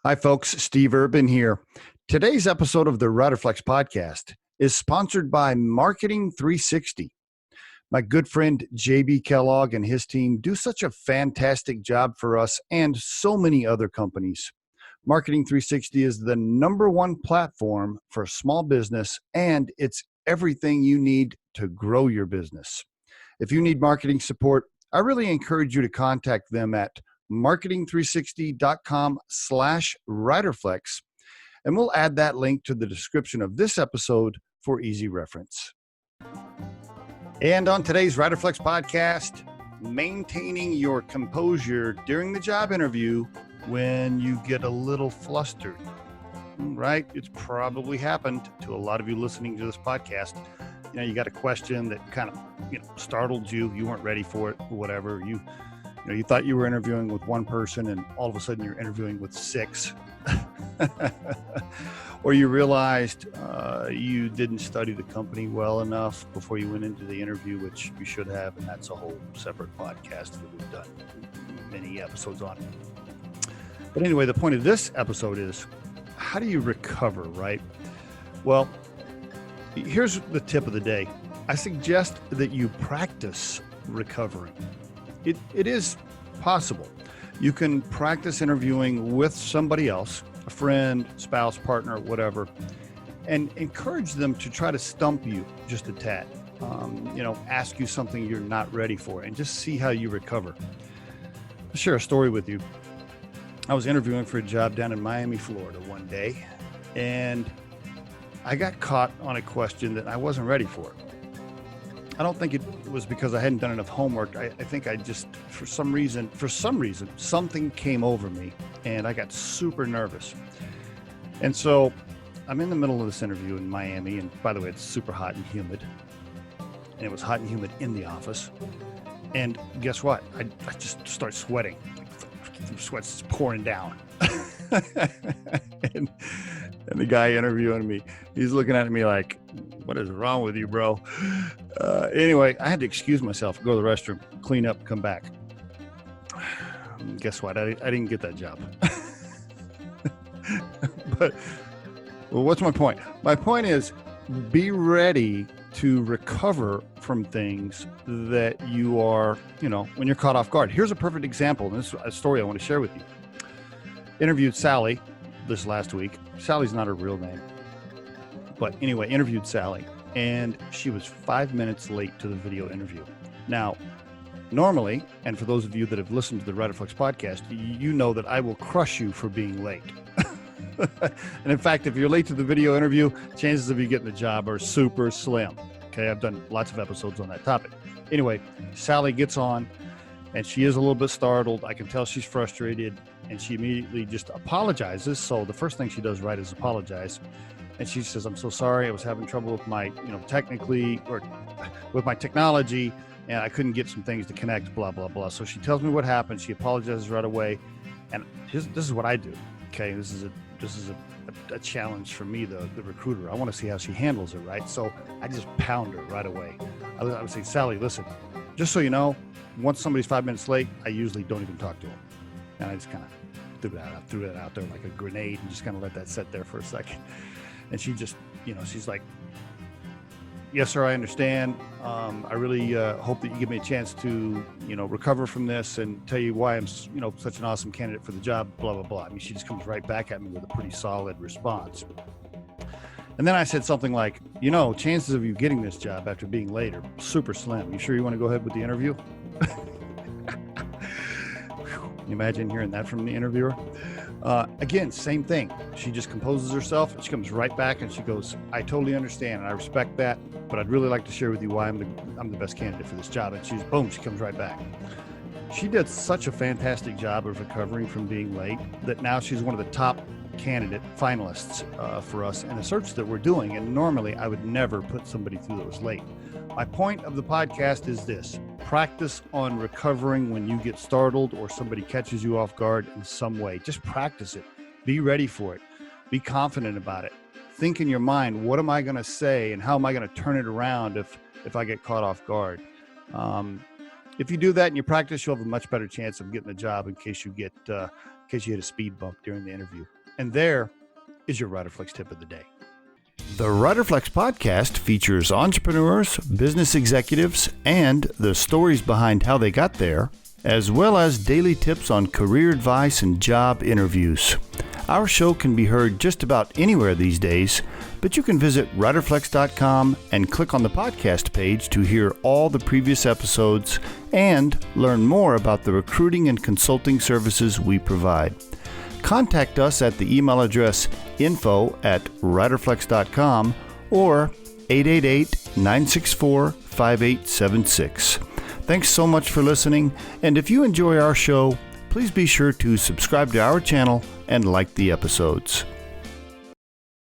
Hi, folks. Steve Urban here. Today's episode of the Riderflex podcast is sponsored by Marketing 360. My good friend JB Kellogg and his team do such a fantastic job for us and so many other companies. Marketing 360 is the number one platform for small business, and it's everything you need to grow your business. If you need marketing support, I really encourage you to contact them at marketing360.com/Riderflex, and we'll add that link to the description of this episode for easy reference. And on today's Riderflex podcast, maintaining your composure during the job interview when you get a little flustered. Right? It's probably happened to a lot of you listening to this podcast. You got a question that kind of, startled you. You weren't ready for it or whatever. You thought you were interviewing with one person and all of a sudden you're interviewing with six. Or you realized you didn't study the company well enough before you went into the interview, which you should have, and that's a whole separate podcast that we've done many episodes on. But anyway, the point of this episode is, how do you recover, right? Well, here's the tip of the day. I suggest that you practice recovering. It is possible. You can practice interviewing with somebody else, a friend, spouse, partner, whatever, and encourage them to try to stump you just a tad. Ask you something you're not ready for and just see how you recover. I'll share a story with you. I was interviewing for a job down in Miami, Florida one day, and I got caught on a question that I wasn't ready for. I don't think it was because I hadn't done enough homework. I think I just, for some reason, something came over me and I got super nervous. And so I'm in the middle of this interview in Miami. And by the way, it's super hot and humid. And it was hot and humid in the office. And guess what? I just start sweating. The sweat's just pouring down. and the guy interviewing me, he's looking at me like, what is wrong with you, bro? Anyway, I had to excuse myself, go to the restroom, clean up, come back. Guess what? I didn't get that job. But what's my point? My point is, be ready to recover from things that you are, when you're caught off guard. Here's a perfect example. And this is a story I want to share with you. Interviewed Sally this last week. Sally's not her real name. But anyway, interviewed Sally, and she was 5 minutes late to the video interview. Now, normally, and for those of you that have listened to the Riderflex podcast, you know that I will crush you for being late. And in fact, if you're late to the video interview, chances of you getting the job are super slim. Okay, I've done lots of episodes on that topic. Anyway, Sally gets on, and she is a little bit startled. I can tell she's frustrated, and she immediately just apologizes. So the first thing she does right is apologize. And she says, I'm so sorry. I was having trouble with my, with my technology, and I couldn't get some things to connect, blah, blah, blah. So she tells me what happened. She apologizes right away. And this is what I do. Okay. This is a challenge for me, the recruiter. I want to see how she handles it. Right. So I just pound her right away. I would say, Sally, listen, just so you know, once somebody's 5 minutes late, I usually don't even talk to them. And I just kind of threw that out there like a grenade and just kind of let that sit there for a second. And she just, she's like, yes, sir, I understand. I really hope that you give me a chance to, recover from this and tell you why I'm, such an awesome candidate for the job, blah, blah, blah. I mean, she just comes right back at me with a pretty solid response. And then I said something like, chances of you getting this job after being late are super slim. You sure you want to go ahead with the interview? Can you imagine hearing that from the interviewer? Again, same thing. She just composes herself. She comes right back and she goes, I totally understand and I respect that, but I'd really like to share with you why I'm the best candidate for this job. And she comes right back. She did such a fantastic job of recovering from being late that now she's one of the top candidate finalists for us in a search that we're doing. And normally I would never put somebody through that was late. My point of the podcast is this: practice on recovering when you get startled or somebody catches you off guard in some way. Just practice it. Be ready for it. Be confident about it. Think in your mind, what am I going to say and how am I going to turn it around if I get caught off guard? If you do that and you practice, you'll have a much better chance of getting a job in case you hit a speed bump during the interview. And there is your Riderflex tip of the day. The Riderflex podcast features entrepreneurs, business executives, and the stories behind how they got there, as well as daily tips on career advice and job interviews. Our show can be heard just about anywhere these days, but you can visit riderflex.com and click on the podcast page to hear all the previous episodes and learn more about the recruiting and consulting services we provide. Contact us at the email address info@riderflex.com or 888-964-5876. Thanks so much for listening, and if you enjoy our show, please be sure to subscribe to our channel and like the episodes.